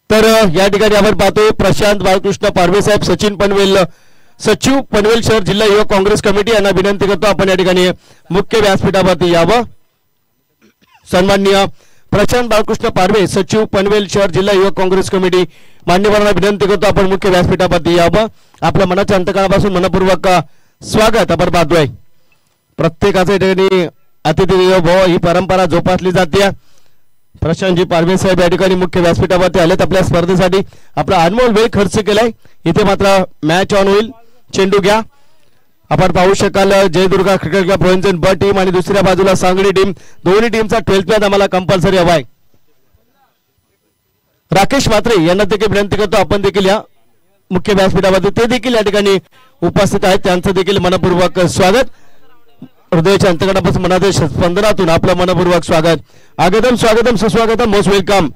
तर या ठिकाणी आपण पाहतोय प्रशांत बाळकृष्ण पारवे साहेब, सचिन पनवेल, सचिव पनवेल शहर जिल्हा युवक काँग्रेस कमिटी यांना विनंती करतो आपण या ठिकाणी मुख्य व्यासपीठावरती यावं। सन्माननीय प्रशांत बाळकृष्ण पारवे, सचिव पनवेल शहर जिल्हा युवक काँग्रेस कमिटी मान्यवरांना विनंती करतो आपण मुख्य व्यासपीठावरती यावं। आपल्या मनाच्या अंतकरणापासून मनपूर्वक स्वागत आपण पाहतोय। प्रत्येकाच्या ठिकाणी अतिथी देवो भव ही परंपरा जोपासली जाते। प्रशांतजी पारवे साहेब या ठिकाणी मुख्य व्यासपीठावरती आलेत आपल्या स्पर्धेसाठी, आपला अनमोल वेळ खर्च केलाय। इथे मात्र मॅच ऑन होईल, चेंडू घ्या। आपण पाहू शकाल जयदुर्गा क्रिकेट क्लब रोहनजन ब टीम आणि दुसऱ्या बाजूला सांगली टीम, दोन्ही टीमचा 12th मॅच आम्हाला कंपल्सरी हवा आहे। राकेश म्हात्रे यांना देखील विनंती करतो आपण देखील या मुख्य व्यासपीठावरती, ते देखील या ठिकाणी उपस्थित आहेत, त्यांचं देखील मनपूर्वक स्वागत। हृदयाच्या अंतकरणापासून मनाच्या स्पंदनातून आपलं मनपूर्वक स्वागत। आगतम स्वागतम सुस्वागतम, मोस्ट वेलकम।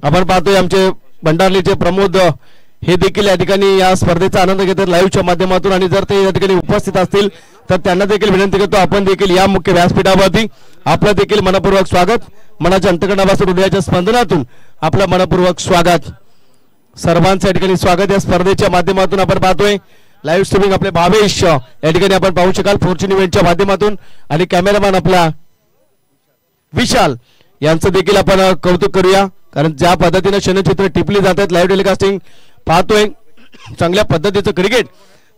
आपण पाहतोय आमचे भंडारलीचे प्रमोद हे देखील या ठिकाणी या स्पर्धेचा आनंद घेतात लाईव्हच्या माध्यमातून, आणि जर ते या ठिकाणी उपस्थित असतील तर त्यांना देखील विनंती करतो आपण देखील या मुख्य व्यासपीठावरती आपलं देखील मनपूर्वक स्वागत। मनाच्या अंतकरणापासून हृदयाच्या स्पंदनातून आपलं मनपूर्वक स्वागत। सर्वांचं या ठिकाणी स्वागत। या स्पर्धेच्या माध्यमातून आपण पाहतोय लाईव्ह स्ट्रीमिंग आपले भावेश या ठिकाणी आपण पाहू शकाल फॉर्च्यून इव्हेंटच्या माध्यमातून, आणि कॅमेरामॅन आपला विशाल यांचं देखील आपण कौतुक करूया, कारण ज्या पद्धतीने क्षणचित्र टिपली जातात लाईव्ह टेलिकास्टिंग पाहतोय, चांगल्या पद्धतीचं क्रिकेट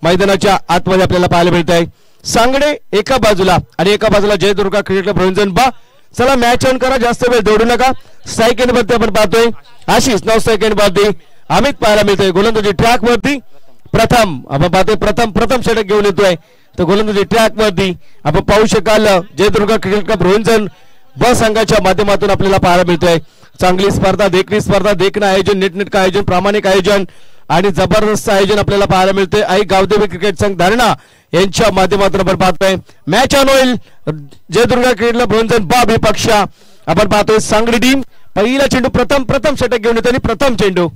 मैदानाच्या आतमध्ये आपल्याला पाहायला मिळत आहे। सांगडे एका बाजूला आणि एका बाजूला जयदुर्गा क्रिकेट क्लब रोहनजन बा। चला मॅच ऑन करा, जास्त वेळ दौडू नका। सेकंड वरती आपण पाहतोय आशिष 9 सेकंड वरती अमित पाहायला मिळतोय गोलंदाजी ट्रॅक वरती। प्रथम आपण पाहतोय प्रथम षटक घेऊन येतोय, तर गोलंदाजी ट्रॅक वरती आपण पाहू शकाल जयदुर्गा क्रिकेट क्लब रोहनजन ब संघाच्या माध्यमातून आपल्याला पाहायला मिळतोय। चांगली स्पर्धा, देखणी स्पर्धा, देखणं आयोजन, नीटनेटकं आयोजन, प्रामाणिक आयोजन आणि जबरदस्त आयोजन आपल्याला पाहायला मिळते। आई गावदेवी क्रिकेट संघ धारणा यांच्या माध्यमातून आपण पाहतोय मॅच ऑन होईल। जयदुर्गा क्रिकेट क्लब रोहनजन ब विपक्ष आपण पाहतोय सांगली टीम, पहिला चेंडू प्रथम षटक घेऊन येतो आणि प्रथम चेंडू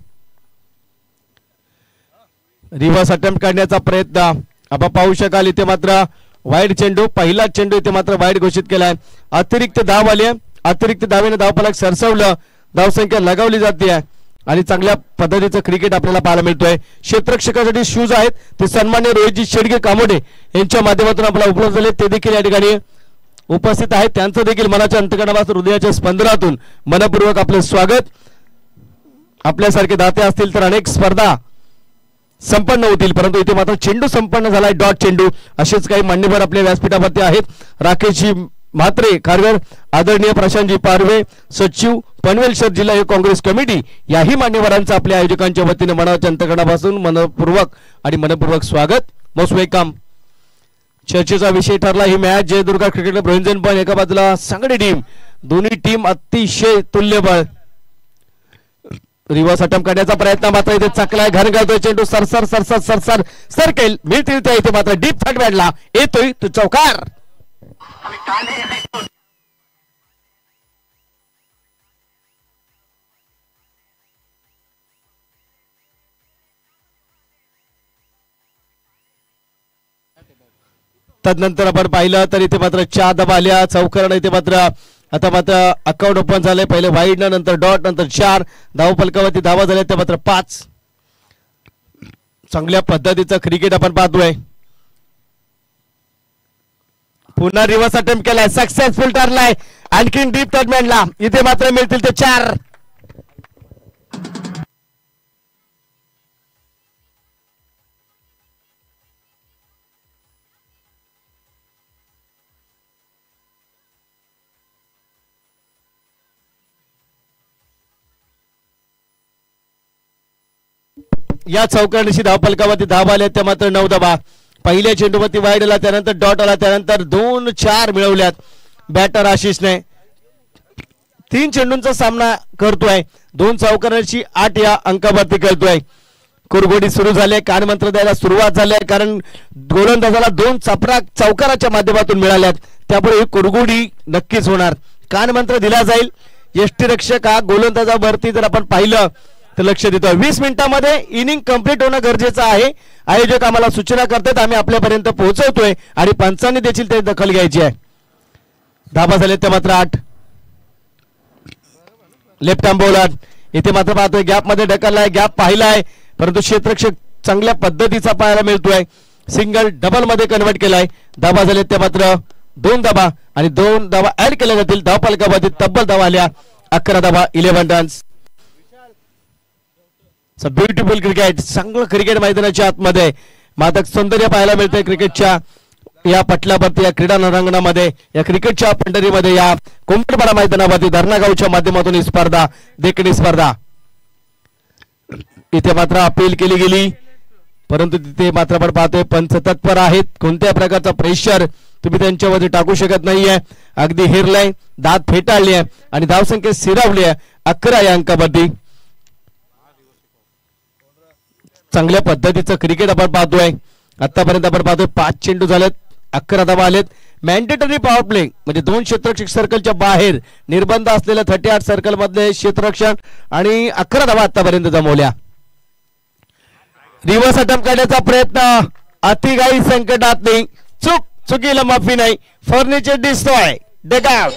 रिव्हर्स अटेम्प्ट करण्याचा प्रयत्न आपण पाहू शकाल। इथे मात्र वाईड चेंडू, पहिला चेंडू इथे मात्र वाईड घोषित केलाय। अतिरिक्त धाव आली, अतिरिक्त धावेने धावफलक सरसवलं, धावसंख्या लगावली जाते आणि चांगल्या पद्धतीचं क्रिकेट आपल्याला पाहायला मिळतोय। क्षेत्ररक्षकासाठी शूज आहेत ते सन्मान्य रोहितजी शेडगे कामोडे यांच्या माध्यमातून आपल्याला उपलब्ध झाले, ते देखील या ठिकाणी उपस्थित आहेत, त्यांचं देखील मनाच्या अंतकरणापासून हृदयाच्या स्पंदनातून मनपूर्वक आपलं स्वागत। आपल्यासारखे दाते असतील तर अनेक स्पर्धा संपन्न होतील, परंतु इथे मात्र चेंडू संपन्न झालाय, डॉट चेंडू। असेच काही मान्यवर आपल्या व्यासपीठावरती आहेत, राकेशजी म्हात्रे खारघर, आदरणीय प्रशांतजी पारवे, सचिव पनवेल शहर जिल्हा युवक काँग्रेस कमिटी, याही मान्यवरांचं आपल्या आयोजकांच्या वतीने मनाच्या अंतकरणापासून मनपूर्वक स्वागत, मोस्ट वेलकम। चर्चेचा विषय ठरला ही मॅच जयदुर्गा क्रिकेट क्लब रोहनजन पण एका बाजूला सांगली टीम, दोन्ही टीम अतिशय तुल्यबळ। रिव्हर्स अटेम्प्ट करण्याचा प्रयत्न मात्र इथे चकलाय, घर घालतोय चेंडू, सरसर सर्केल मिळतील त्या इथे मात्र डीप थर्ड बॅटला येतोय तो चौकार। तदनंतर आपण पाहिलं तर इथे मात्र 4 धावा आल्या, चौकार इथे मात्र आता मात्र अकाउंट ओपन झाले, पहिले वाईड नंतर डॉट नंतर 4 धाव फलकावरती धावा झाल्या त्या मात्र 5। चांगल्या पद्धतीचं क्रिकेट आपण पाहतोय। पुन्हा रिव्हर्स अटेम्प्ट केलाय, सक्सेसफुल ठरलाय, आणखीन डीप टर्नमॅनला इथे मात्र मिळतील ते 4। या चौकारणीशी धाव फलकावरती धावा आल्या त्या मात्र 9 धावा। पहिल्या चेंडूवरती वाईड आला, त्यानंतर डॉट आला, त्यानंतर 2-4 मिळवल्यात बॅटर आशिषने। 3 चेंडूंचा सामना करतोय, 2 चौकारांची 8 या अंकावरती खेळतोय। कुरघोडी सुरू झाली, कानमंत्र द्यायला सुरुवात झाली, कारण गोलंदाजाला 2 चौकाराच्या माध्यमातून मिळाल्यात, त्यामुळे ही कुरघोडी नक्कीच होणार। कानमंत्र दिला जाईल, यष्टीरक्षक हा गोलंदाजावरती जर आपण पाहिलं तर लक्ष देतोय। 20 मिनिटांमध्ये इनिंग कंप्लीट होणं गरजेचं आहे, आयोजक आम्हाला सूचना करतात, आम्ही आपल्यापर्यंत पोहोचवतोय आणि पंचांनी देखील ते दखल घ्यायची आहे। धाबा झाले त्या मात्र 8। लेफ्ट आर्म बॉलर इथे मात्र पाहतोय गॅप मध्ये ढकललाय, गॅप पाहिलाय, परंतु क्षेत्ररक्षक चांगल्या पद्धतीचा पाहायला मिळतोय. सिंगल डबल मध्ये कन्वर्ट केलाय. धावा झाले ते मात्र 2 धावा आणि 2 धावा ऍड केल्या जातील. धावफलकामध्ये तब्बल धावा आल्या 11 धावा 11 रन्स. ब्युटिफुल क्रिकेट, चांगलं क्रिकेट मैदानाच्या आतमध्ये मादक सौंदर्य पाहायला मिळतंय क्रिकेटच्या या पटलावरती, या क्रीडा रंगणामध्ये, या क्रिकेटच्या पंढरीमध्ये, या कोंबडपाडा मैदानावरती धरणागावच्या माध्यमातून ही स्पर्धा, देखणी स्पर्धा. इथे मात्र अपील केली गेली, परंतु तिथे मात्र आपण पाहतोय पंच तत्पर आहेत. कोणत्या प्रकारचा प्रेशर तुम्ही त्यांच्यावरती टाकू शकत नाहीये. अगदी हिरलाय, दात फेटाळली आहे आणि धावसंख्या स्थिरावली आहे 11 या अंकावरती. चांगल्या पद्धतीचं क्रिकेट आपण पाहतोय. आतापर्यंत आपण पाहतोय 5 चेंडू झालेत, 11 धावा आलेत. मॅन्डेटरी पॉवर प्ले म्हणजे 2 क्षेत्ररक्षक सर्कलच्या बाहेर निर्बंध असलेल्या 38 सर्कल मधले क्षेत्ररक्षण आणि 11 धावा आतापर्यंत जमवल्या. रिव्हर्स अटेम्प्ट करण्याचा प्रयत्न, अतिघाई संकटात नाही, चुकीला माफी नाही. फर्निचर डिस्ट्रॉय, डग आउट.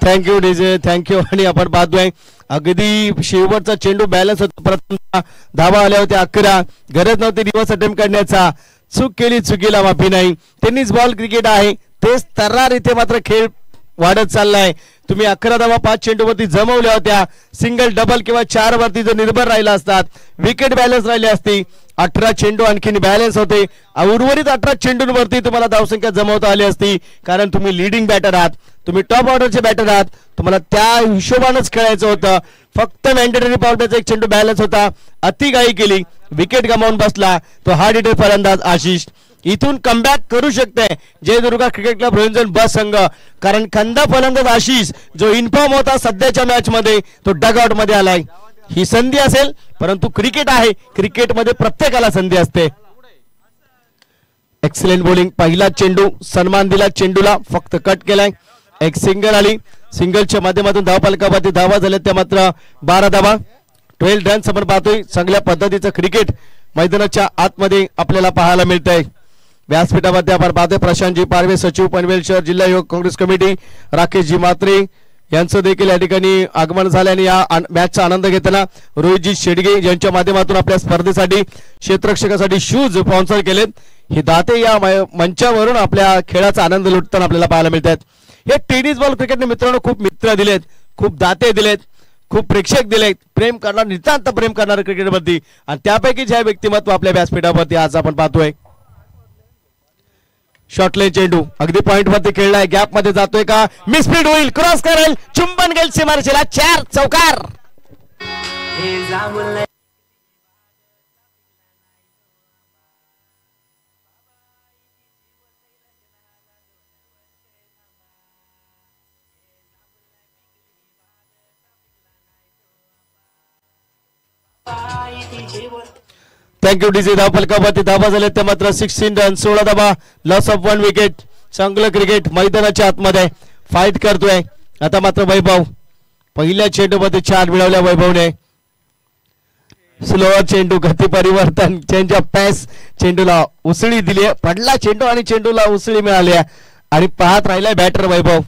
Thank you DJ, thank you. आणि आपण पाहतोय अगदी शेवटचा चेंडू बॅलन्स होता, प्रथम धावा आल्या होत्या 11. गरज नव्हती रिव्हर्स अटेम्प्ट करण्याचा, चूक केली, चुकीला माफी नाही. टेनिस बॉल क्रिकेट आहे, तेच तर्रार इथे मात्र खेळ वाढत चाललाय. तुम्ही 11 धावा 5 चेंडूवरती जमवल्या होत्या. सिंगल डबल किंवा 4 वरती जर निर्भर राहिला असतात, विकेट बॅलन्स राहिली असती, 18 चेंडू आणखीन बॅलन्स होते. उर्वरित 18 चेंडूंवरती तुम्हाला धावसंख्या जमवता आली असती, कारण तुम्ही लीडिंग बॅटर आहात, तुम्ही टॉप ऑर्डरचे बॅटर आहात, तुम्हाला त्या हिशोबानंच खेळायचं होतं. फक्त मॅन्डेटरी पावडरचा एक चेंडू बॅलन्स होता, अतिघाई केली, विकेट गमावून बसला तो हार्ड हिटर फलंदाज आशिष. इथून कमबॅक करू शकते जयदुर्गा क्रिकेट क्लब रोहिंजन बस संघ, कारण खंदा फलंदाज आशिष जो इन्फॉर्म होता सध्याच्या मॅच मध्ये तो डगआउट मध्ये आलाय. ही संधी असेल, परंतु क्रिकेट आहे, क्रिकेटमध्ये प्रत्येकाला संधी असते. एक्सलेंट बॉलिंग, पहिला चेंडू सन्मान दिला चेंडूला, फक्त कट केलाय. एक सिंगल आली, सिंगलच्या माध्यमातून धावफलकावरती धावा झाल्या त्या मात्र 12 धावा 12 रन्स. आपण पाहतोय चांगल्या पद्धतीचं क्रिकेट मैदानाच्या आतमध्ये आपल्याला पाहायला मिळतंय. व्यासपीठामध्ये आपण पाहतोय प्रशांतजी पारवे, सचिव पनवेल शहर जिल्हा युवक काँग्रेस कमिटी, राकेशजी मात्रे यांचं देखील या ठिकाणी आगमन झाल्याने या मॅचचा आनंद घेताना रोहितजी शेडगे यांच्या माध्यमातून आपल्या स्पर्धेसाठी क्षेत्ररक्षकासाठी शूज स्पॉन्सर केलेत. हे दाते या मंचावरून आपल्या खेळाचा आनंद लुटताना आपल्याला पाहायला मिळतात. हे टेनिस बॉल क्रिकेटने मित्रांनो खूप मित्र दिलेत, खूप दाते दिलेत, खूप प्रेक्षक दिलेत, प्रेम करणार, नितांत प्रेम करणार क्रिकेटवरती, आणि त्यापैकी जे व्यक्तिमत्व आपल्या व्यासपीठावरती आज आपण पाहतोय. शॉर्टलाईन चेंडू अगदी पॉइंट वरती खेळलाय, गॅप मध्ये जातोय का, मिसफीड होईल, क्रॉस करेल, चुंबन गेल सीमारेषेला, 4 चौकार. Thank you DJ. धावफलकावरती धावा झाले ते मात्र 16 रन, 16 धावा, लॉस ऑफ 1 विकेट. चांगलं क्रिकेट मैदानाच्या आतमध्ये फाईट करतोय. आता मात्र वैभव, पहिल्या चेंडूमध्ये 4 मिळवल्या वैभवने. स्लोअर चेंडू, गती परिवर्तन, चेंज ऑफ पॅस, चेंडूला उसळी दिली, पडला चेंडू आणि चेंडूला उसळी मिळाली आणि पाहत राहिलाय बॅटर वैभव.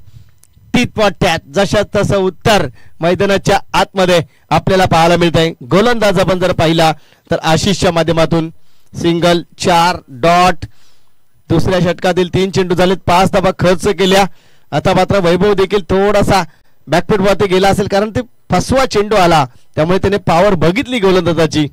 टीत जशा तसं उत्तर मैदानाच्या आतमध्ये आपल्याला पाहायला मिळत आहे. गोलंदाज आपण जर पाहिला तर आशिषच्या माध्यमातून सिंगल, 4 डॉट. दुसऱ्या षटकातील 3 चेंडू झालेत, 5 धावा खर्च केल्या. आता मात्र वैभव देखील थोडासा बॅकफूट वरती गेला असेल, कारण ते फसवा चेंडू आला, त्यामुळे त्याने पॉवर बघितली गोलंदाजाची.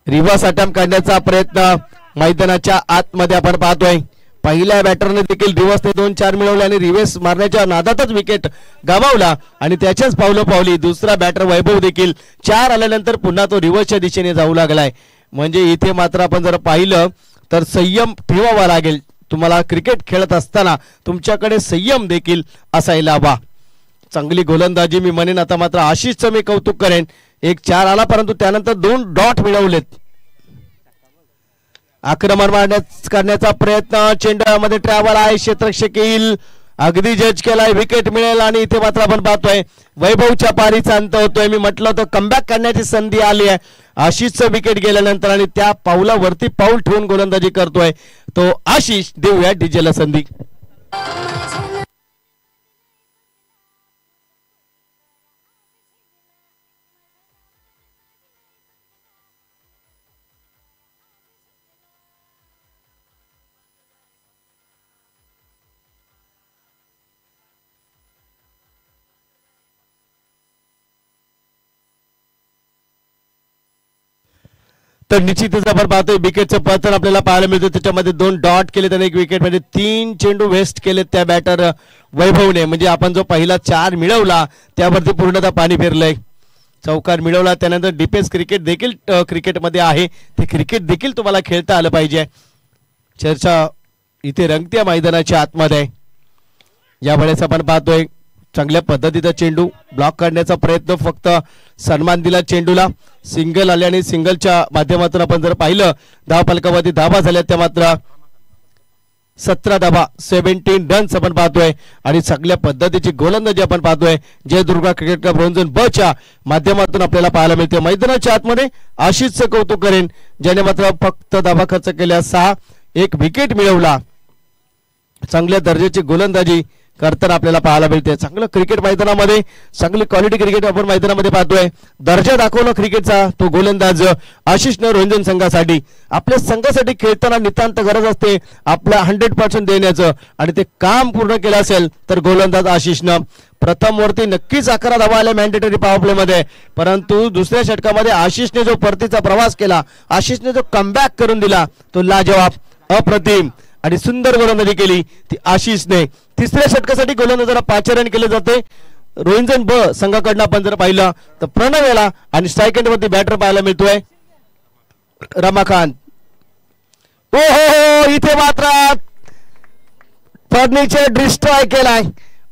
रिव्हर्स अटेम्प्ट करण्याचा प्रयत्न मैदानाच्या आतमध्ये आपण पाहतोय. पहिल्या बॅटरने देखील रिव्हर्सने 2-4 मिळवले आणि रिव्हर्स मारण्याच्या नादातच विकेट गमावला आणि त्याच्याच पावली दुसरा बॅटर वैभव देखील 4 आल्यानंतर पुन्हा तो रिव्हर्सच्या दिशेने जाऊ लागलाय. म्हणजे इथे मात्र आपण जर पाहिलं तर संयम ठेवावा लागेल. तुम्हाला क्रिकेट खेळत असताना तुमच्याकडे संयम देखील असायला हवा. चांगली गोलंदाजी मी म्हणेन. आता मात्र आशिषचं मी कौतुक करेन. 1-4 आला परंतु त्यानंतर 2 डॉट मिळवलेत. आक्रमण करण्याचा प्रयत्न, चेंडूमध्ये ट्रॅव्हल आहे, क्षेत्ररक्षक येईल, अगदी जज केलाय, विकेट मिळेल. आणि इथे मात्र आपण पाहतोय वैभवच्या पारीचा अंत होतोय. मी म्हटलं होतं कमबॅक करण्याची संधी आली आहे. आशिषचं विकेट गेल्यानंतर आणि त्या पाऊलावरती पाऊल ठेवून गोलंदाजी करतोय तो आशिष. देऊया डीजेला संधी. तर निश्चितच आपण पाहतोय विकेटचं पतन आपल्याला पाहायला मिळतं. त्याच्यामध्ये 2 डॉट केले त्याने, 1 विकेट म्हणजे 3 चेंडू वेस्ट केले त्या बॅटर वैभवने. म्हणजे आपण जो पहिला 4 मिळवला त्यावरती पूर्णतः पाणी फिरलंय. चौकार मिळवला त्यानंतर डिफेन्स क्रिकेट देखील क्रिकेटमध्ये आहे, ते क्रिकेट देखील तुम्हाला खेळता आलं पाहिजे. चर्चा इथे रंगत्या मैदानाच्या आतमध्ये. यावेळेस आपण पाहतोय चांगल्या पद्धतीचा चेंडू ब्लॉक करण्याचा प्रयत्न, फक्त सन्मान दिला चेंडूला. सिंगल आले आणि सिंगलच्या माध्यमातून आपण जर पाहिलं धाव फलकावरती धाबा झाल्या त्या मात्र 17 धाबा, 17 रन्स आपण पाहतोय. आणि चांगल्या पद्धतीची गोलंदाजी आपण पाहतोय जयदुर्गा क्रिकेट क्लब रोंजन ब च्या माध्यमातून आपल्याला पाहायला मिळते. मैदानाच्या आतमध्ये आशिषचं कौतुक करेन ज्याने मात्र फक्त धाबा खर्च केल्या 6, 1 विकेट मिळवला. चांगल्या दर्जाची गोलंदाजी करताना आपल्याला पाहायला मिळते. चांगलं क्रिकेट मैदानामध्ये चांगली क्वालिटी क्रिकेट आपण मैदानामध्ये पाहतोय. दर्जा दाखवला क्रिकेटचा तो गोलंदाज आशिषनं रोंजन संघासाठी. आपल्या संघासाठी खेळताना नितांत गरज असते आपल्या 100% देण्याचं, आणि ते काम पूर्ण केलं असेल तर गोलंदाज आशिषनं. प्रथम वरती नक्कीच 11 धावा आल्या मॅन्डेटरी पॉवर प्ले मध्ये, परंतु दुसऱ्या षटकामध्ये आशिषने जो परतीचा प्रवास केला, आशिषने जो कमबॅक करून दिला तो लाजवाब, अप्रतिम आणि सुंदर गोलंदाजी केली ती आशिषने. तिसऱ्या षटकासाठी गोलंदाजाला पाचारण केले जाते रोंजन ब संघाकडनं. आपण जर पाहिलं तर प्रणव याला आणि स्ट्राईक एंड वरती बॅटर पाहायला मिळतोय रमाकांत. ओहो, इथे मात्र फर्निचर डिस्ट्रॉय केलाय.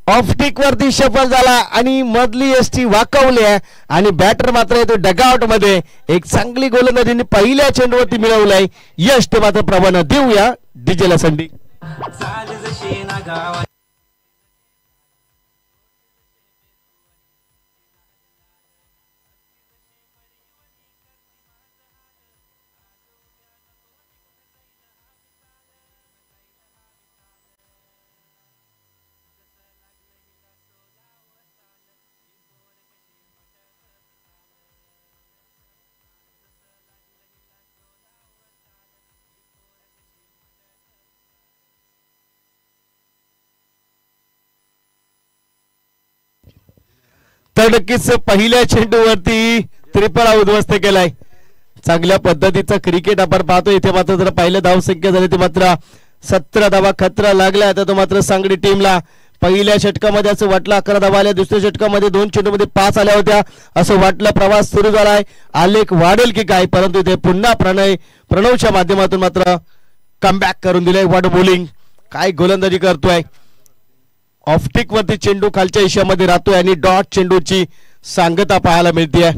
ऑफटिक वरती सफल झाला आणि मधली एसटी वाकवली आहे आणि बॅटर मात्र येतो डगआउट मध्ये. एक चांगली गोलंदाजीने पहिल्या चेंडूवरती मिळवलाय यश. ते मात्र प्रभानं देऊया डीजेला संधी. तर नक्कीच पहिल्या चेंडूवरती त्रिपळा उद्ध्वस्त केलाय. चांगल्या पद्धतीचं क्रिकेट आपण पाहतो. इथे मात्र जर पहिल्या धावसंख्या झाली ते मात्र 17 धावा खतरा लागला. आता तो मात्र सांगली टीमला पहिल्या षटकामध्ये असं वाटलं 11 धावा आल्या, दुसऱ्या षटकामध्ये 2 चेंडूमध्ये 5 आल्या होत्या असं वाटलं. प्रवास सुरू झालाय, आलेख वाढेल की काय, परंतु इथे पुन्हा प्रणवच्या माध्यमातून मात्र कमबॅक करून दिलंय. व्हॉट बॉलिंग, काय गोलंदाजी करतोय. ऑफटिक वरती चेंडू खालच्या हिश्यामध्ये राहतोय आणि डॉट चेंडूची सांगता पाहायला मिळते.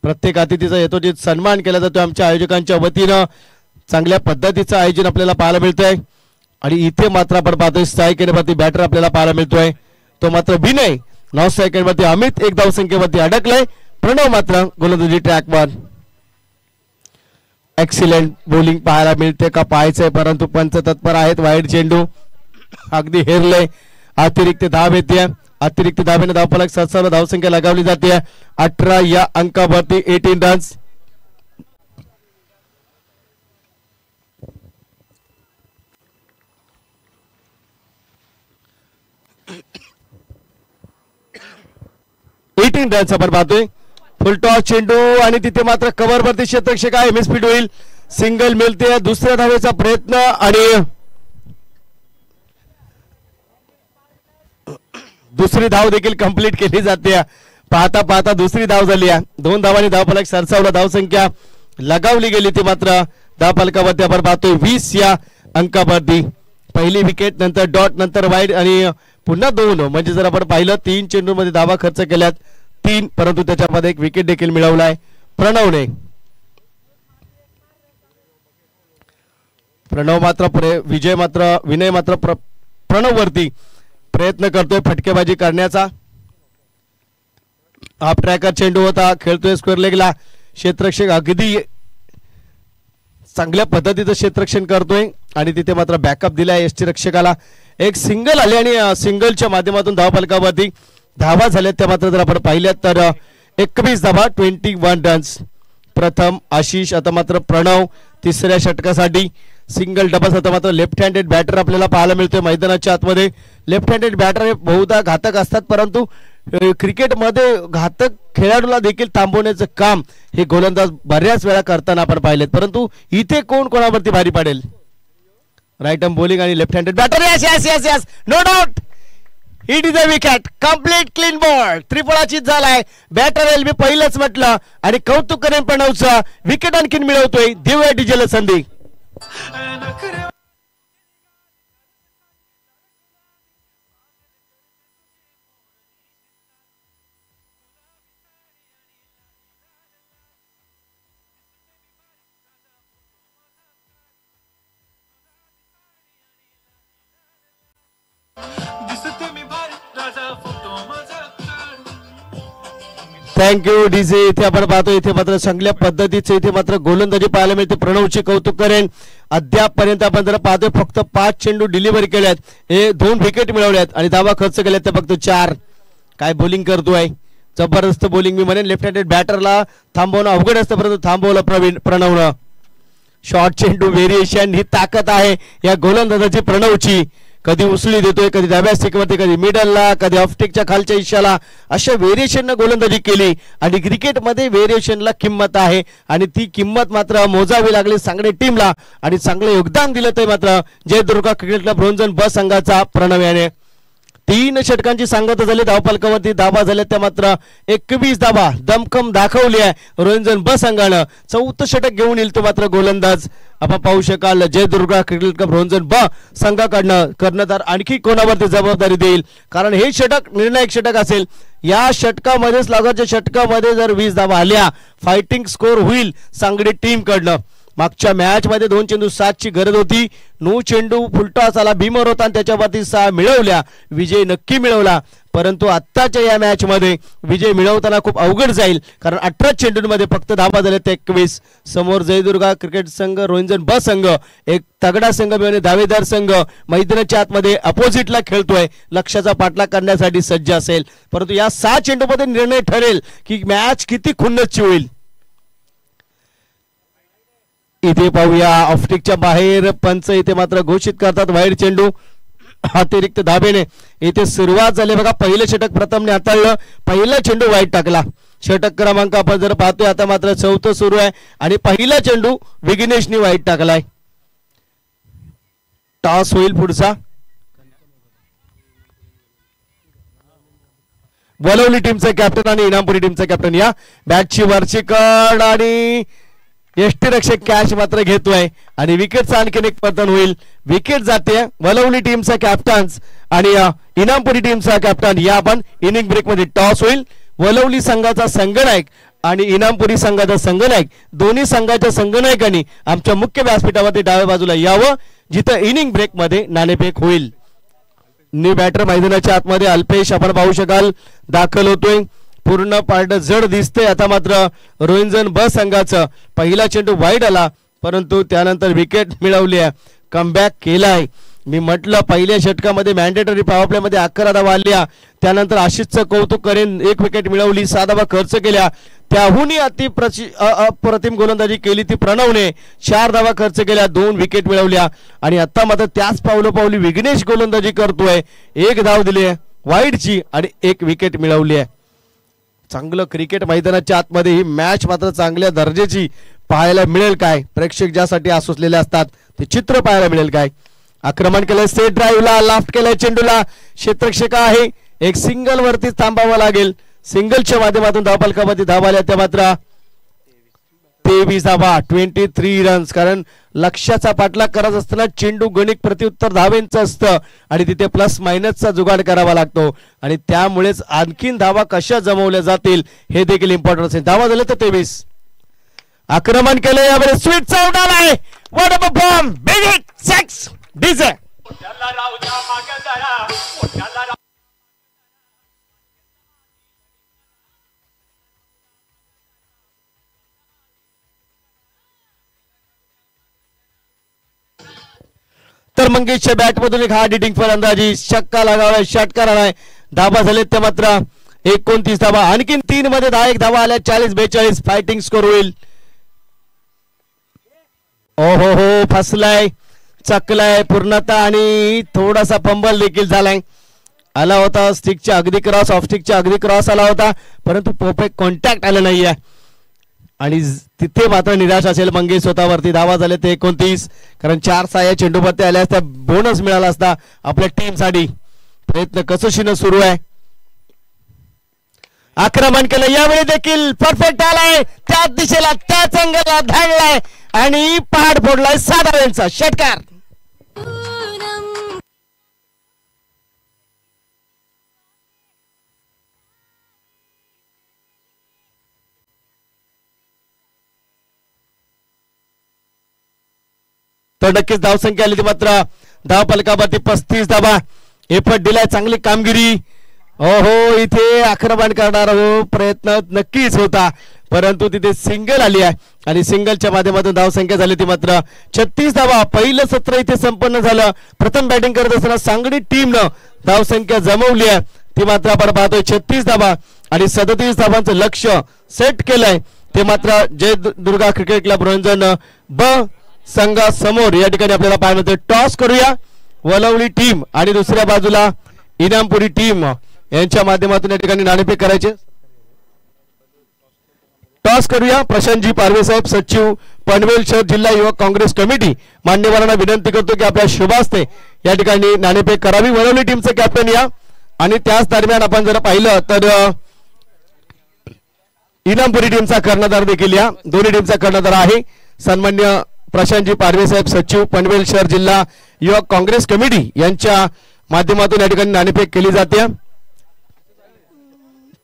प्रत्येक अतिथीचा यथोचित सन्मान केला जातो आमच्या आयोजकांच्या वतीनं. चांगल्या पद्धतीचं आयोजन आपल्याला पाहायला मिळतंय. आणि इथे मात्र आपण पाहतोय स्ट्राईक एंडवरती बॅटर आपल्याला पाहायला मिळतोय तो मात्र विनय. 9 सेकंडवरती अमित 1 धावसंख्येवरती अडकलाय. प्रणव मात्र गोलंदाजी ट्रॅकवर. एक्सिलेंट बॉलिंग पाहायला मिळते का पाहायचंय, परंतु पंच तत्पर आहेत. वाईड चेंडू अगदी हेरलंय. अतिरिक्त धाव येते. अतिरिक्त धावेने धावफलक 7 धावसंख्या लगावली जाते. 18 या अंकावरती 18 रन्स. आपण पाहतोय फुल टॉस चेंडू आणि तिथे मात्र कव्हर वरती क्षेत्ररक्षक आहे. मिसफीड होईल, सिंगल मिळते. दुसऱ्या धावेचा प्रयत्न आणि दुसरी धाव देखील कंप्लीट केली जाते. पाहता पाहता दुसरी धाव झाली. 2 धावांनी धावफलक सरसावला. धावसंख्या लगावली गेली ती मात्र धावफलकावरती आपण पाहतोय 20 या अंकावरती. पहिली विकेट, नंतर डॉट, नंतर वाईड आणि पुन्हा 2 म्हणजे जर आपण पाहिलं 3 चेंडूमध्ये धावा खर्च केल्यात 3, परंतु त्याच्यामध्ये एक विकेट देखील मिळवलाय प्रणवने. प्रणव मात्र विनय मात्र प्रणव वरती प्रयत्न करतोय फटकेबाजी करण्याचा. हाफ ट्रॅकर चेंडू होता, खेळतोय स्क्वेअर लेगला. क्षेत्ररक्षक अगदी चांगल्या पद्धतीचं क्षेत्ररक्षण करतोय आणि तिथे मात्र बॅकअप दिलाय एसटी रक्षकाला. एक सिंगल आले आणि सिंगलच्या माध्यमातून धावफलकावरती धावा झाल्यात त्या मात्र जर आपण पाहिल्यात तर 21 धावा 21 रन्स. प्रथम आशिष, आता मात्र प्रणव तिसऱ्या षटकासाठी सिंगल डबल्स. आता मात्र लेफ्ट हँडेड बॅटर आपल्याला पाहायला मिळतोय मैदानाच्या आतमध्ये. लेफ्ट हँडेड बॅटर हे बहुधा घातक असतात, परंतु क्रिकेटमध्ये घातक खेळाडूला देखील थांबवण्याचं काम हे गोलंदाज बऱ्याच वेळा करताना आपण पाहिलेत. परंतु इथे कोण कोणावरती भारी पडेल. राईट आर्म बॉलिंग आणि left handed batter. Yes yes yes yes no doubt it is a wicket. Complete clean ball. त्रिफळाचीत झालाय. बॅटर एल मी पहिलंच म्हटलं आणि कौतुक करेन प्रणवचं. विकेट आणखीन मिळवतोय. देऊया डीजेला संधी. Thank you DJ. इथे आपण पाहतो इथे मात्र चांगल्या पद्धतीचे इथे मात्र गोलंदाजी पाहायला मिळते. प्रणवचे कौतुक करेन. अद्यापपर्यंत आपण जर पाहतोय फक्त 5 चेंडू डिलिव्हरी केल्यात, 2 विकेट मिळवल्यात आणि धावा खर्च केल्यात ते फक्त 4. काय बॉलिंग करतोय, जबरदस्त बॉलिंग. मी म्हणेन लेफ्ट हँडेड बॅटरला थांबवणं अवघड असतं, परंतु थांबवलं प्रणवनं. शॉर्ट चेंडू व्हेरिएशन ही ताकद आहे या गोलंदाजाची प्रणवची. कधी उचली देतोय, कधी डाव्या स्टिकवरती, कधी मिडलला, कधी ऑफस्टिकच्या खालच्या हिश्श्याला. अशा व्हेरिएशननं गोलंदाजी केली आणि क्रिकेटमध्ये व्हेरिएशनला किंमत आहे आणि ती किंमत मात्र मोजावी लागली सांगणे टीमला आणि चांगलं योगदान दिलं ते मात्र जयदुर्गा क्रिकेट क्लब रोंजन ब संघाचा प्रणव याने. 3 षटकांची सांगता झाली. धावफलकावरती धावा झाल्या त्या मात्र 21 धावा दमखम दाखवली आहे रोंजन ब संघानं. 4थं षटक घेऊन येईल तो मात्र गोलंदाज. आपण पाहू शकाल जयदुर्गा क्रिकेट क्लब रोंजन ब संघाकडनं कर्णधार आणखी कोणावरती जबाबदारी देईल, कारण हे षटक निर्णायक षटक असेल. या षटकामध्ये स्लॉगरच्या षटकामध्ये जर 20 धावा आल्या फायटिंग स्कोर होईल सांगली टीम कडनं. मागच्या मॅच मध्ये 2 चेंडू 7ची गरज होती. 9 चेंडू फुलटॉस आला, भीमर होता आणि त्याच्यावरती 6 मिळवल्या. विजय नक्की मिळवला, परंतु आत्ताच्या या मॅच मध्ये विजय मिळवताना खूप अवघड जाईल, कारण 18 चेंडूंमध्ये फक्त धावा झाल्या ते 21. समोर जयदुर्गा क्रिकेट संघ रोंजन ब संघ एक तगडा संघ मिळवणे दावेदार संघ मैदानाच्या आतमध्ये अपोजिटला खेळतोय, लक्ष्याचा पाठलाग करण्यासाठी सज्ज असेल. परंतु या 6 चेंडूमध्ये निर्णय ठरेल की मॅच किती खुन्नसची होईल. इथे पाहूया ऑफस्टिकच्या बाहेर पंच इथे मात्र घोषित करतात वाईड चेंडू अतिरिक्त धाबेने. इथे सुरुवात झाली बघा. पहिलं षटक प्रथमने हाताळलं, पहिला चेंडू वाईट टाकला. षटक क्रमांक आपण जर पाहतोय आता मात्र 4थं सुरू आहे आणि पहिला चेंडू विघ्नेशने वाईट टाकलाय. टॉस होईल पुढचा. वलवली टीमचा कॅप्टन आणि इनामपुरी टीमचा कॅप्टन. या बॅटची वरची कड आणि एसटी रक्षक कॅच मात्र घेतोय आणि विकेटचं आणखीन एक पतन होईल. विकेट जाते वलवली टीमचा कॅप्टन आणि इनामपुरी टीमचा कॅप्टन. या आपण इनिंग ब्रेक मध्ये टॉस होईल. वलवली संघाचा संघनायक आणि इनामपुरी संघाचा संघनायक दोन्ही संघाच्या संघनायकांनी आमच्या मुख्य व्यासपीठावरती डाव्या बाजूला यावं, जिथं इनिंग ब्रेक मध्ये नाणेफेक होईल. न्यू बॅटर मैदानाच्या आतमध्ये अल्पेश आपण पाहू शकाल दाखल होतोय. पूर्ण पार्ट जड दिसते. आता मात्र रोंजन ब संघाचं पहिला चेंडू वाईड आला, परंतु त्यानंतर विकेट मिळवली आहे, कमबॅक केलाय. मी म्हटलं पहिल्या षटकामध्ये मॅन्डेटरी पॉवर प्ले मध्ये 11 धावा आल्या. त्यानंतर आशिषचं कौतुक करेन, 1 विकेट मिळवली, 6 धावा खर्च केल्या. त्याहूनही अप्रतिम गोलंदाजी केली ती प्रणवने. 4 धावा खर्च केल्या, 2 विकेट मिळवल्या आणि आता मात्र त्याच पावली विघ्नेश गोलंदाजी करतोय. 1 धाव दिली आहे वाईडची आणि 1 विकेट मिळवली आहे. चांगलं क्रिकेट मैदानाच्या आतमध्ये ही मॅच मात्र चांगल्या दर्जाची पाहायला मिळेल काय. प्रेक्षक ज्यासाठी आसुसलेले असतात ते चित्र पाहायला मिळेल काय. आक्रमण केलंय सेट ड्राईव्हला, लाफ्ट केलंय चेंडूला, क्षेत्ररक्षक आहे, एक सिंगल वरती थांबावं लागेल. सिंगलच्या माध्यमातून धावफलकामध्ये धाव आल्या त्या मात्र 23 धावा 23 रन्स. कारण लक्ष्याचा पाठलाग करत असताना चेंडू गणित प्रत्युत्तर धावेंचं असतं आणि तिथे प्लस मायनसचा जुगाड करावा लागतो आणि त्यामुळेच आणखीन धावा कशा जमवल्या जातील हे देखील इम्पॉर्टंट असेल. धावा झाले तर 23. आक्रमण केलं यावेळेस स्वीट साऊंड आलाय. What a bomb big hit 6 DJ. तर मंगेशच्या बॅटमधून एक हार्ड हिटिंग फलंदाजी, छक्का लगावलाय, षटकार आलाय. धाबा झालेत ते मात्र 29 धाबा. आणखीन 3 मध्ये 10 धावा आल्या. 40-42 फायटिंग स्कोर होईल. ओहो हो फसलाय, चकलाय पूर्णतः आणि थोडासा पंबल देखील झालाय. आला होता स्टिकच्या अगदी क्रॉस, ऑफ स्टिकच्या अगदी क्रॉस आला होता परंतु परफेक्ट कॉन्टॅक्ट आलं नाहीये आणि तिथे मात्र निराश असेल मंगेश स्वतःवरती. धावा झाले ते 29. कारण 4 साया चेंडूपत्ते आल्या असत्या बोनस मिळाला असता आपल्या टीमसाठी. प्रयत्न कसोशीनं सुरू आहे. आक्रमण केलं यावेळी देखील परफेक्ट आलाय. त्याच दिशेला त्याच अंगाला धाडलाय आणि पहाड फोडलाय. 7 धावांचा षटकार. तर नक्कीच धावसंख्या आली ती मात्र धाव फलकावरती 35 धावा. एफर्ट दिलाय, चांगली कामगिरी. हो इथे आक्रमण करणारा प्रयत्न नक्कीच होता परंतु तिथे सिंगल आली आहे आणि सिंगलच्या माध्यमातून धावसंख्या झाली ती मात्र 36 धावा. पहिलं सत्र इथे संपन्न झालं. प्रथम बॅटिंग करत असताना सांगली टीमनं धावसंख्या जमवली आहे ती मात्र आपण पाहतोय 36 धावा आणि 37 धावांचं लक्ष्य सेट केलंय ते मात्र जय दुर्गा क्रिकेट क्लब रंजन ब संघासमोर या ठिकाणी आपल्याला पाहायला मिळतं. टॉस करूया वलवली टीम आणि दुसऱ्या बाजूला इनामपुरी टीम यांच्या माध्यमातून या ठिकाणी नाणेफेक करायचे. टॉस करूया. प्रशांतजी पारवे साहेब, सचिव पनवेल शहर जिल्हा युवक काँग्रेस कमिटी मान्यवरांना विनंती करतो की आपल्या शुभास्ते या ठिकाणी नाणेफेक करावी. वलवली टीमचं कॅप्टन या आणि त्याच दरम्यान आपण जर पाहिलं तर इनामपुरी टीमचा कर्णधार देखील या. दोन्ही टीमचा कर्णधार आहे सन्मान्य प्रशांतजी पारवे साहेब, सचिव पनवेल शहर जिल्हा युवक काँग्रेस कमिटी यांच्या माध्यमातून या ठिकाणी नाणेफेक केली जाते.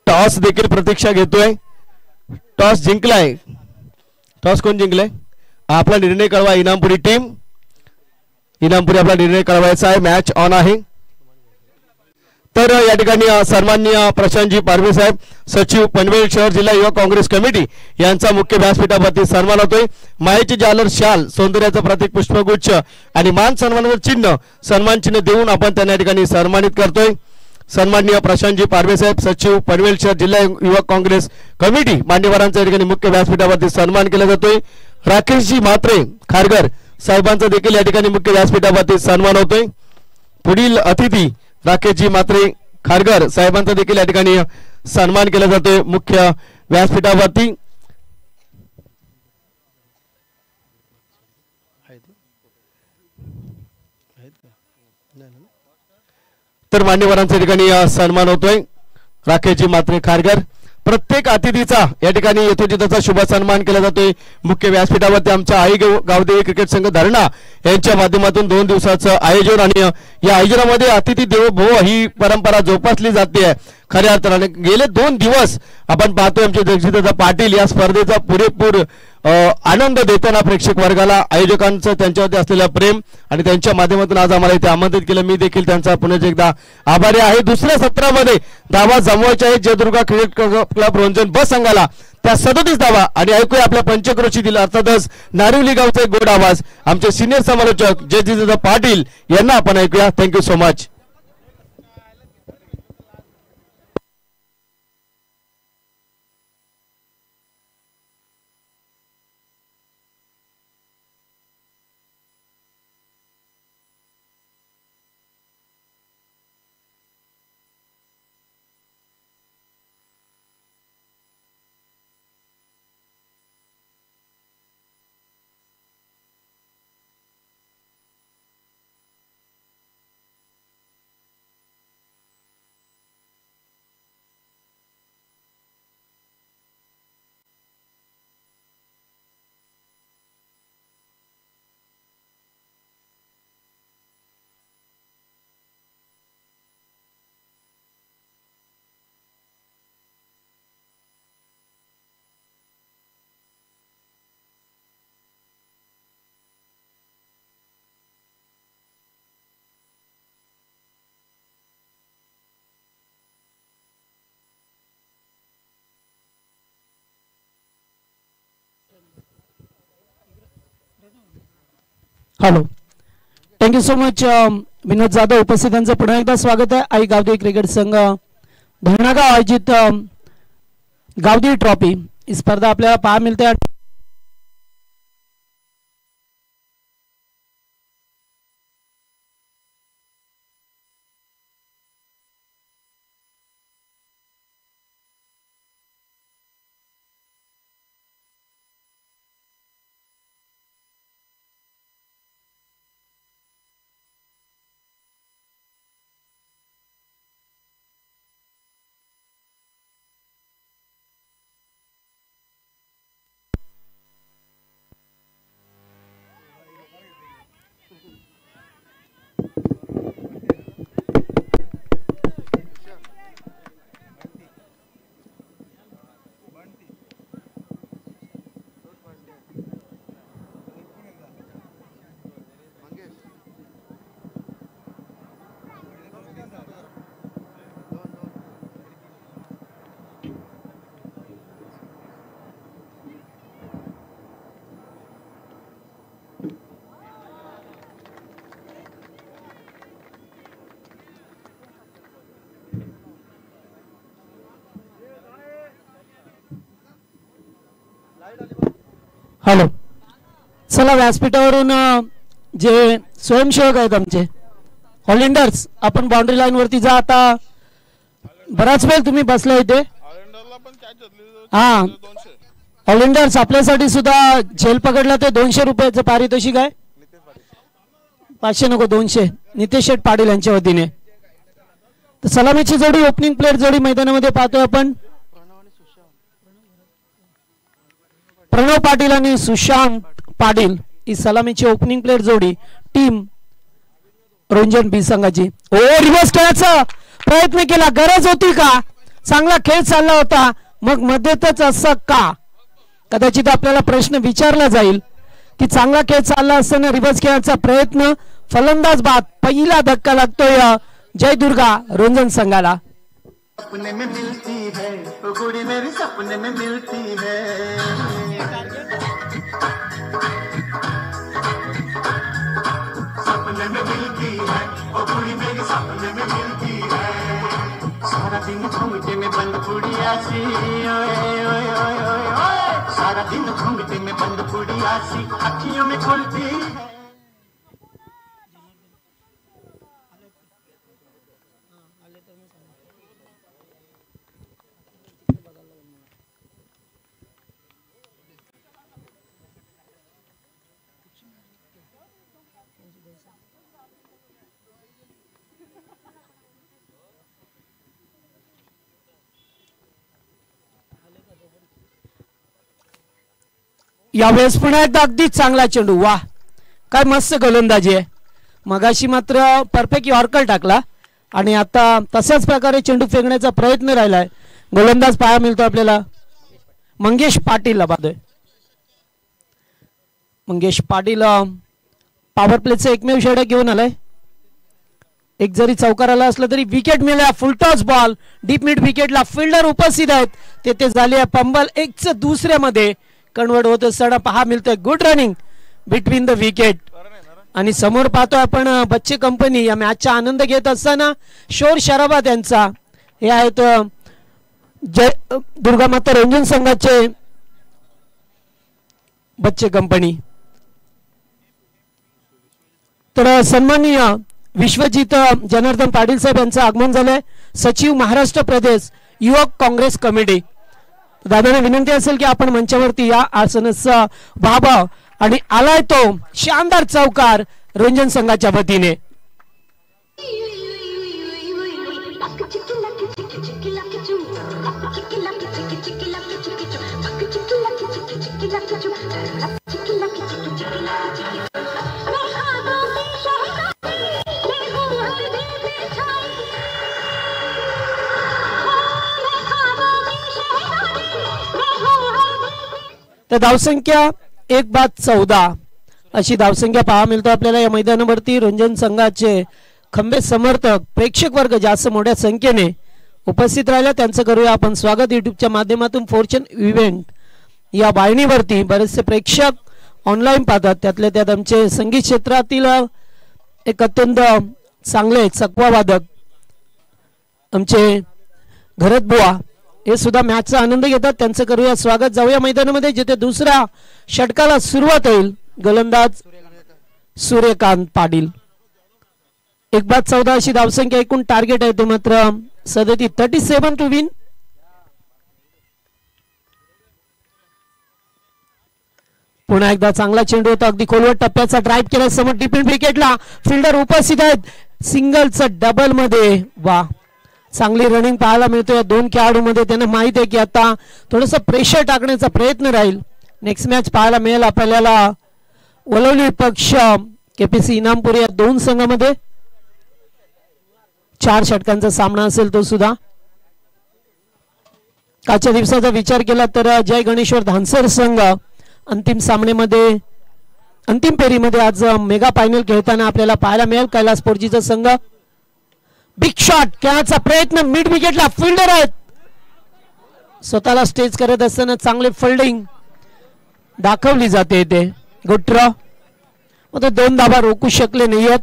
टॉस देखील प्रतीक्षा घेतोय. टॉस जिंकलाय. टॉस कोण जिंकलाय? आपला निर्णय कळवा इनामपुरी टीम. इनामपुरी आपला निर्णय कळवायचा आहे. मॅच ऑन आहे. तर या ठिकाणी सन्माननीय प्रशांतजी पारवे साहेब, सचिव पनवेल शहर जिल्हा युवक काँग्रेस कमिटी यांचा मुख्य व्यासपीठावरती सन्मान होतोय. मायेची जालर शाल, सौंदर्याचं प्रतीक पुष्पगुच्छ आणि मान सन्मानाचं चिन्ह, सन्मान चिन्ह देऊन आपण त्यांना या ठिकाणी सन्मानित करतोय. सन्माननीय प्रशांतजी पारवे साहेब, सचिव पनवेल शहर जिल्हा युवक काँग्रेस कमिटी मान्यवरांचा या ठिकाणी मुख्य व्यासपीठावरती सन्मान केला जातोय. राकेशजी म्हात्रे खारघर साहेबांचा देखील या ठिकाणी मुख्य व्यासपीठावरती सन्मान होतोय. पुढील अतिथी राकेशजी म्हात्रे खारघर साहेबांचा देखील या ठिकाणी सन्मान केला जातोय मुख्य व्यासपीठावरती. तर मान्यवरांच्या ठिकाणी सन्मान होतोय. राकेशजी म्हात्रे खारघर. प्रत्येक अतिथीचा या ठिकाणी यथोचिताचा शुभ सन्मान केला जातोय मुख्य व्यासपीठावरती. आमच्या आई गावदेवी क्रिकेट संघ धरणा यांच्या माध्यमातून 2 दिवसाचं आयोजन आणि या आयोजनामध्ये अतिथी देवो भव ही परंपरा जोपासली जाते खऱ्या अर्थाने. गेले 2 दिवस आपण पाहतोय आमचे जगजितदादा पाटील या स्पर्धेचा पुरेपूर आनंद देताना प्रेक्षक वर्गाला आयोजकांचं त्यांच्यावरती असलेलं प्रेम आणि त्यांच्या माध्यमातून आज आम्हाला इथे आमंत्रित केलं. मी देखील त्यांचा पुन्हा एकदा आभारी आहे. दुसऱ्या सत्रामध्ये धावा जमवायच्या आहेत जयदुर्गा क्रिकेट क्लब रंजन ब संघाला त्या 37 धावा आणि ऐकूया आपल्या पंचक्रोशीतील अर्थातच नारिवली गावचा एक गोड आवाज आमचे सिनियर समालोचक जयजितदादा पाटील यांना आपण ऐकूया. Thank you so much. Hello, thank you so much Vinod Jadhav उपस्थितांचं पुन्हा एकदा स्वागत आहे. आई गावदेवी क्रिकेट संघ धरणागाव आयोजित गावदेवी ट्रॉफी ही स्पर्धा आपल्याला पाहायला मिळते. हॅलो, चला व्यासपीठावरून जे स्वयंसेवक आहेत आमचे हॉलिंडर्स, आपण बाउंड्री लाईन वरती जा. आता बराच वेळ तुम्ही बसला इथे. हा, हॉलिंडर्स आपल्यासाठी सुद्धा झेल पकडला ते 200 रुपयाचं पारितोषिक आहे. 500 नको, 200 नितेश शेठ पाटील यांच्या वतीने. तर सलामीची जोडी, ओपनिंग प्लेयर जोडी मैदानामध्ये पाहतोय आपण. प्रणव पाटील आणि सुशांत पाटील ही सलामीची ओपनिंग प्लेयर जोडी टीम रंजन बी संघाची. ओ, रिव्हर्स खेळायचा प्रयत्न केला, गरज होती का? चांगला खेळ चालला होता, मग मध्येच असं का? कदाचित आपल्याला प्रश्न विचारला जाईल की चांगला खेळ चालला असताना रिव्हर्स खेळायचा प्रयत्न, फलंदाज बाद. पहिला धक्का लागतोय जय दुर्गा रंजन संघाला. सपने में मिलती है वो कुड़ी मेरी, सपने में मिलती है. सपने में मिलती है वो कुड़ी मेरी, सपने में मिलती है. सारा दिन घूमते में बंद पुड़िया सी, ओए ओए ओए ओए. सारा दिन घूमते में बंद पुड़िया सी, अखियों में खुलती है. यावेळेस पुन्हा एकदा अगदी चांगला चेंडू. वाह, काय मस्त गोलंदाजी आहे. मगाशी मात्र परफेक्ट यॉर्कर टाकला आणि आता तशाच प्रकारे चेंडू फेकण्याचा प्रयत्न राहिलाय. गोलंदाज पाहायला मिळतो आपल्याला मंगेश पाटील. पाहतोय मंगेश पाटील पॉवर प्लेचं एकमेव षटक घेऊन आलाय. एक जरी चौकार आला असला तरी विकेट मिळाला. फुलटॉस बॉल डीप मिड विकेटला फिल्डर उपस्थित आहेत. तेथे झाली आहे पंबल. एकच दुसऱ्यामध्ये कन्वर्ट होत असताना पहा मिळतंय. Good running between the wicket. आणि समोर पाहतोय आपण बच्चे कंपनी या मॅचचा आनंद घेत असताना शोर शराबा त्यांचा. हे आहेत जय दुर्गा माता रंजन संघाचे बच्चे कंपनी. तर सन्माननीय विश्वजित जनार्दन पाटील साहेब यांचं आगमन झालंय. सचिव महाराष्ट्र प्रदेश युवक काँग्रेस कमिटी. दादांना विनंती असेल की आपण मंचावरती या. आसनचा व्हावा आणि आलाय तो शानदार चौकार रंजन संघाच्या वतीने. तर धावसंख्या 1-14 अशी धावसंख्या पाहायला मिळतो आपल्याला या मैदानावरती. रंजन संघाचे खंबे समर्थक प्रेक्षक वर्ग जास्त मोठ्या संख्येने उपस्थित राहिला, त्यांचं करूया आपण स्वागत. युट्यूबच्या माध्यमातून फॉर्च्यून इव्हेंट या वाहिनीवरती बरेचसे प्रेक्षक ऑनलाईन पाहतात त्यातल्या त्यात आमचे संगीत क्षेत्रातील एक अत्यंत चांगले चकवा वादक आमचे घरत बुवा हे सुद्धा मॅचचा आनंद घेतात. त्यांचं करूया स्वागत. जाऊया मैदानामध्ये जिथे दुसऱ्या षटकाला सुरुवात होईल. गोलंदाज सूर्यकांत पाटील. 1-14 अशी धावसंख्या एकूण टार्गेट आहे ते मात्र 37 टू विन. पुन्हा एकदा चांगला चेंडू होता अगदी खोलवर टप्प्याचा ड्राईव्ह केला समोर डिफेंड विकेटला फिल्डर उपस्थित आहेत. सिंगलचं डबल मध्ये वा चांगली रनिंग पाहायला मिळतोय दोन खेळाडूंमध्ये. त्यांना माहित आहे की आता थोडंसं प्रेशर टाकण्याचा प्रयत्न राहील. नेक्स्ट मॅच पाहायला मिळेल आपल्याला वलवली पक्ष केपीसी इनामपूर या दोन संघामध्ये 4 षटकांचा सामना असेल तो सुद्धा. कालच्या दिवसाचा विचार केला तर जय गणेश्वर धानसर संघ अंतिम सामन्यामध्ये अंतिम फेरीमध्ये आज मेगा फायनल खेळताना आपल्याला पाहायला मिळेल. कैलास पोर्जीचा संघ बिग शॉट खेळण्याचा प्रयत्न मिड विकेटला फिल्डर आहेत. स्वतःला स्टेज करत असताना चांगले फिल्डिंग दाखवली जाते इथे. Good draw. मग 2 धावा रोखू शकले नाहीयेत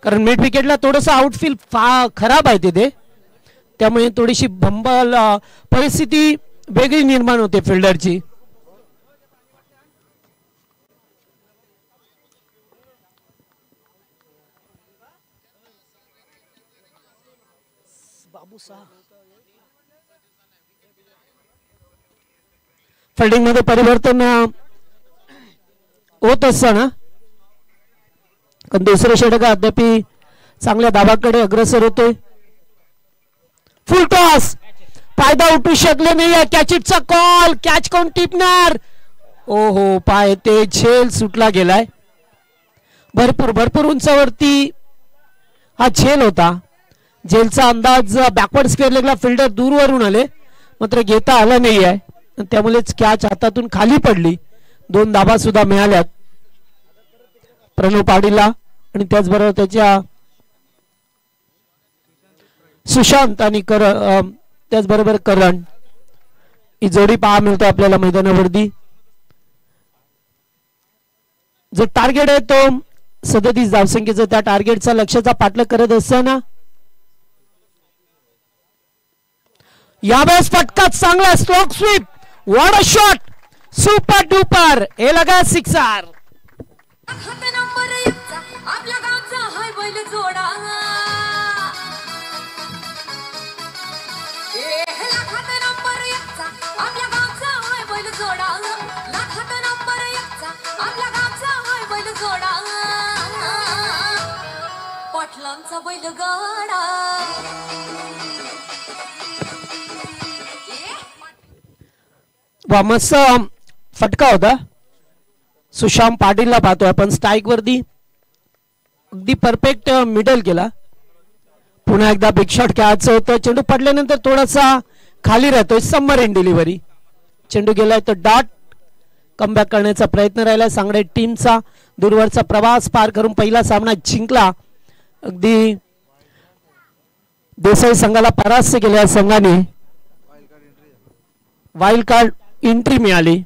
कारण मिड विकेटला थोडंसं आउटफील्ड खराब आहे तिथे त्यामुळे थोडीशी भंबल परिस्थिती वेगळी निर्माण होते फिल्डरची. फिल्डिंग मध्ये परिवर्तन होत असताना पण दुसरे षटक अद्याप चांगल्या धावाकडे अग्रसर होते. फुल टॉस फायदा उठू शकले नाही. कॅचिटचा कॉल कॅच कोण टिपणार. ओहो पाय ते झेल सुटला गेलाय. भरपूर उंचावरती हा झेल होता. झेलचा अंदाज बॅकवर्ड स्क्वेअर लेगला फिल्डर दूरवरून आले मात्र घेता आला नाही आहे त्यामुळेच कॅच हातातून खाली पडली. 2 धावा सुद्धा मिळाल्यात प्रणव पाटीलला आणि त्याचबरोबर त्याच्या सुशांत आणि त्याचबरोबर करण ही जोडी पहा मिळतो आपल्याला मैदानावरती. जो टार्गेट आहे तो 37 धावसंख्येचा त्या टार्गेटचा लक्ष्याचा पाठलाग करत असताना यावेळेस फटका चांगला stroke sweep what a shot super duper हे लगा सिक्सर. आपल्या गावचा हाय बैल जोडा लाखात नंबर 1चा आपल्या गावचा हाय बैल जोडा लाखात नंबर 1चा आपल्या गावचा हाय बैल जोडा पाटलांचा बैल गाडा. मस्त फटका होता. सुशांत पाटीलला पाहतोय आपण स्ट्राईक वरती अगदी परफेक्ट मिडल केला. पुन्हा एकदा बिग शॉट खेळायचं होतं. चेंडू पडल्यानंतर थोडासा खाली राहतोय. समर इन डिलिव्हरी चेंडू गेलाय तर डॉट कमबॅक करण्याचा प्रयत्न राहिला. सांगडे टीमचा दूरवरचा प्रवास पार करून पहिला सामना जिंकला. अगदी देसाई संघाला परास्त केल्या संघाने वाईल्ड कार्ड एंट्री मिळाली.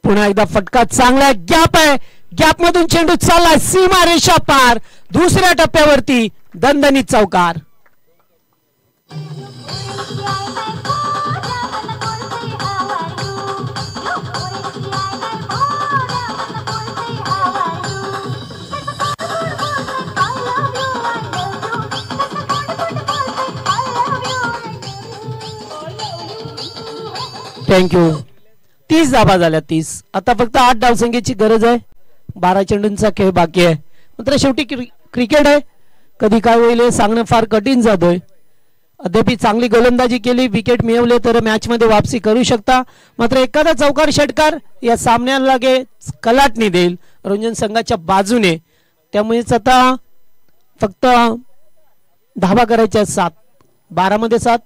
पुन्हा एकदा फटका चांगला गॅप आहे. गॅप मधून चेंडू चालला सीमा रेषा पार. दुसऱ्या टप्प्यावरती दणदणीत चौकार. थँक्यू. 30 धावा झाल्या. 30 आता फक्त 8 धावसंख्येची गरज आहे. 12 चेंडूंचा खेळ बाकी आहे. मात्र शेवटी क्रिकेट आहे कधी काय होईल हे सांगणं फार कठीण जातोय. अद्याप चांगली गोलंदाजी केली विकेट मिळवले तर मॅच मध्ये वापसी करू शकता. मात्र एखादा चौकार षटकार या सामन्याला लगेच कलाटणी देईल रंजन संघाच्या बाजूने. त्यामुळेच आता फक्त धावा करायच्या 7. 12 मध्ये 7.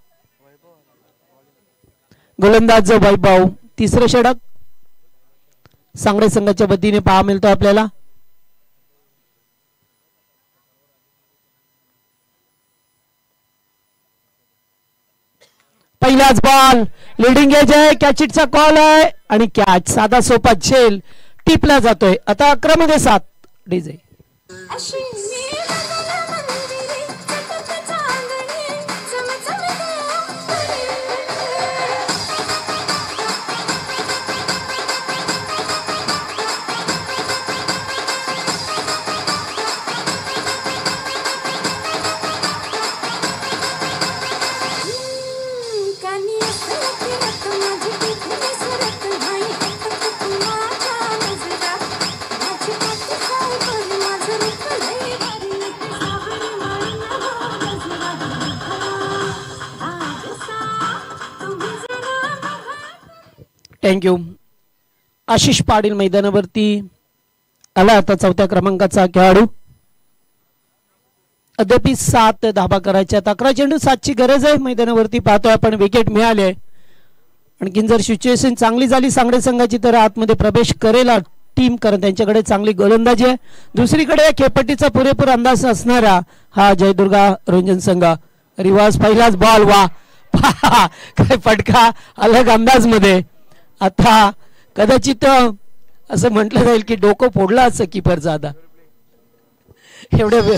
गोलंदाज वैभव तिसरे षटक सांगडे संघाच्या वतीने पहा मिळतो आपल्याला. पहिला पहिलाच बॉल लिडिंग एज आहे कॅचिटचा कॉल आहे आणि कॅच साधा सोपा झेल टिपला जातोय आता 11-7 डीजे थँक्यू आशिष पाटील मैदानावरती आला आता 4थ्या क्रमांकाचा खेळाडू अद्याप 7 धाबा करायच्या 11 चेंडू 7ची गरज आहे मैदानावरती पाहतोय आपण विकेट मिळाले आणखीन जर सिच्युएशन चांगली झाली सांगडे संघाची तर आतमध्ये प्रवेश करेल टीम कारण त्यांच्याकडे चांगली गोलंदाजी आहे दुसरीकडे खेळपट्टीचा पुरेपूर अंदाज असणारा हा जयदुर्गा रंजन संघ रिवाज पहिलाच बॉल वा काय फटका अलग अंदाज मध्ये आता कदाचित असं म्हटलं जाईल की डोकं फोडलं असं कीपरचं आता एवढ्या वेळ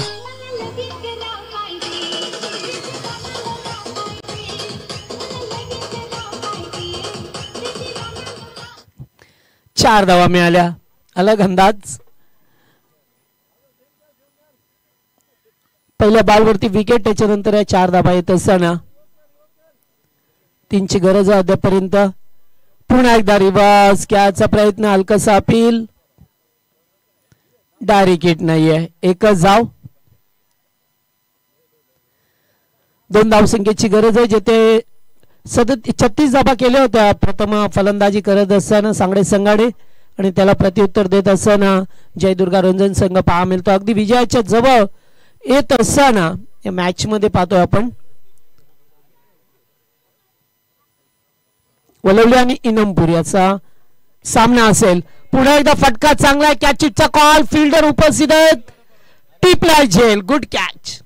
4 धावा मिळाल्या अलग अंदाज पहिल्या बॉलवरती विकेट त्याच्यानंतर या 4 धावा येत असताना 3ची गरज आहे अद्यापर्यंत पुन्हा एकदा रिवर्स कॅचचा प्रयत्न हलकासा अपील डायरेक्ट हिट नाहीये एकच धाव 2 धावसंख्येची गरज आहे जेथे 36 धावा केल्या होत्या प्रथम फलंदाजी करत असताना सांगडे संघाडे आणि त्याला प्रत्युत्तर देत असताना जयदुर्गा रंजन संघ पहा मिळतो अगदी विजयाच्या जवळ येत असताना या मॅच मध्ये पाहतोय आपण वलवली आणि इनमपूर याचा सामना असेल पुन्हा एकदा फटका चांगला कॅचिटचा कॉल फिल्डर उपस्थित आहेत टिपला झेल गुड कॅच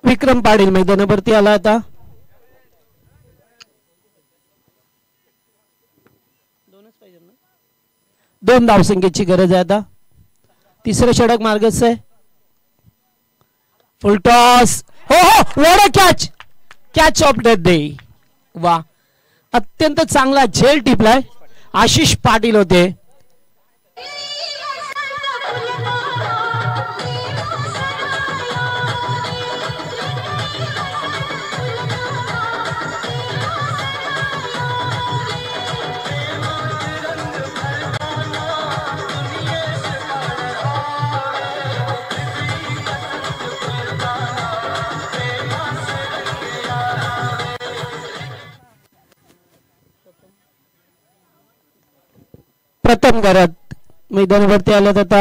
विक्रम पाटील मैदानावरती आला आता 2 धावसंख्येची गरज आहे आता 3रं षटक मार्गस्थ आहे फुल टॉस हो what a catch of the day वा अत्यंत चांगला झेल टिपलाय आशिष पाटील होते प्रथम करत मैदानावरती आल्यात आता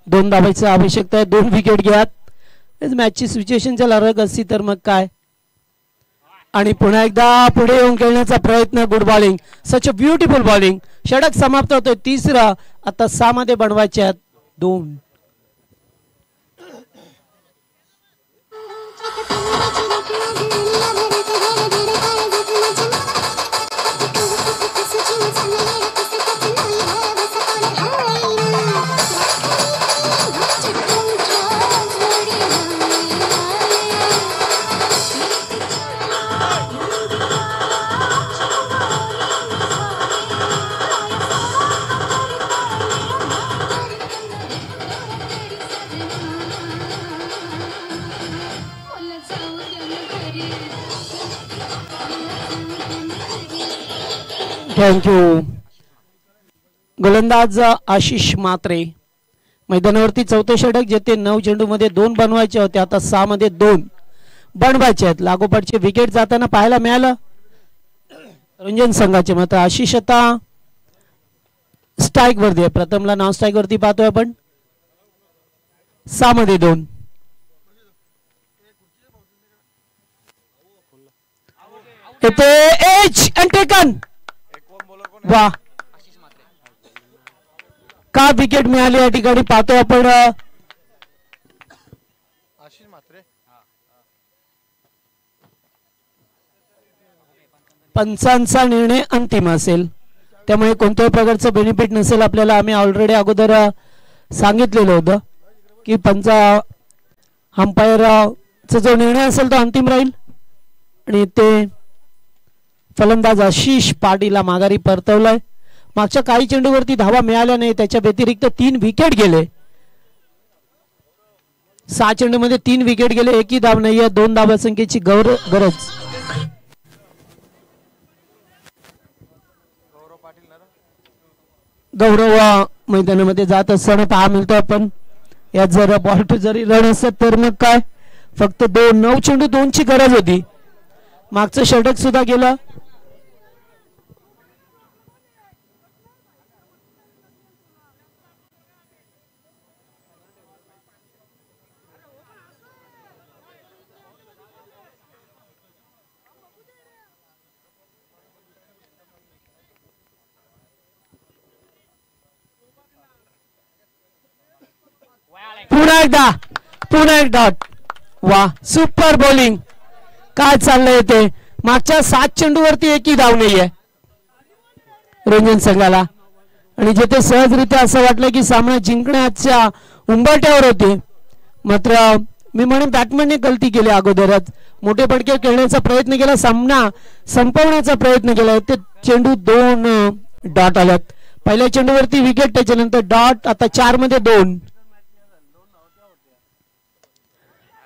2 धावांची आवश्यकता आहे 2 विकेट घ्यात मॅचची सिच्युएशन जर अलग असती तर मग काय आणि पुन्हा एकदा पुढे येऊन खेळण्याचा प्रयत्न good bowling such a beautiful bowling षटक समाप्त होतोय 3रं आता 6 मध्ये बनवायचे आहेत 2 थँक्यू गोलंदाज आशिष मात्रे मैदानावरती 4थं षटक जेथे 9 चेंडूमध्ये 2 बनवायचे होते आता 6 मध्ये 2 बनवायचे आहेत लागोपाठचे विकेट जाताना पाहायला मिळालं रंजन संघाचे मात्र आशिष आता स्ट्राईक वरती आहे. प्रथमला नॉन स्ट्राईक वरती पाहतोय आपण. 6 मध्ये 2. येते एच अँड टेकन. वा, का विकेट मिळाली या ठिकाणी पाहतोय आपण. पंचांचा निर्णय अंतिम असेल, त्यामुळे कोणत्याही प्रकारचं बेनिफिट नसेल आपल्याला. आम्ही ऑलरेडी अगोदर सांगितलेलं होतं की अंपायरचा जो निर्णय असेल तो अंतिम राहील. आणि ते फलंदाज आशिष पाटीलला माघारी परतवलाय. मागच्या काही चेंडूवरती धावा मिळाल्या नाही, त्याच्या व्यतिरिक्त 3 विकेट गेले. 6 चेंडूमध्ये 3 विकेट गेले, एकही धाव नाहीये. 2 धावा संख्येची गरज. गौरव मैदानामध्ये जात असताना पहा मिळतो आपण. यात जर बॉल टू जरी रन असत तर मग काय, फक्त 9 चेंडू 2ची गरज होती. मागचं षटक सुद्धा गेलं. पुन्हा एक डॉट. वा, सुपर बॉलिंग. काय चाललंय ते. मागच्या 7 चेंडूवरती एकही धाव नाहीये रंजन संघाला. आणि जिथे सहजरित्या असं वाटलं की सामना जिंकण्याच्या उंबरठ्यावर होते, मात्र मी म्हणेन बॅट्समॅनने गलती केली. अगोदरच मोठे फटके खेळण्याचा प्रयत्न केला, सामना संपवण्याचा प्रयत्न केला. ते चेंडू 2 डॉट आल्यात. पहिल्या चेंडूवरती विकेट, त्याच्यानंतर डॉट. आता 4 मध्ये 2.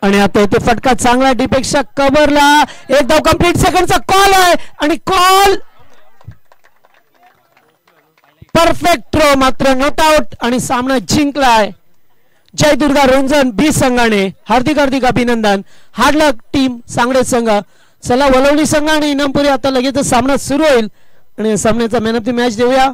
आणि आता इथे फटका चांगला डीपेक्षा कव्हरला. एक धाव कंप्लीट. सेकंडचा कॉल आहे आणि कॉल परफेक्ट थ्रो, मात्र नॉट आउट. आणि सामना जिंकलाय जय दुर्गा रंजन बी संघाने. हार्दिक अभिनंदन. हार्ड लक टीम सांगडे संघ. चला वलवली संघ आणि इनामपुरी आता लगेच सामना सुरू होईल आणि सामन्याचा मॅन ऑफ द मॅच देऊया.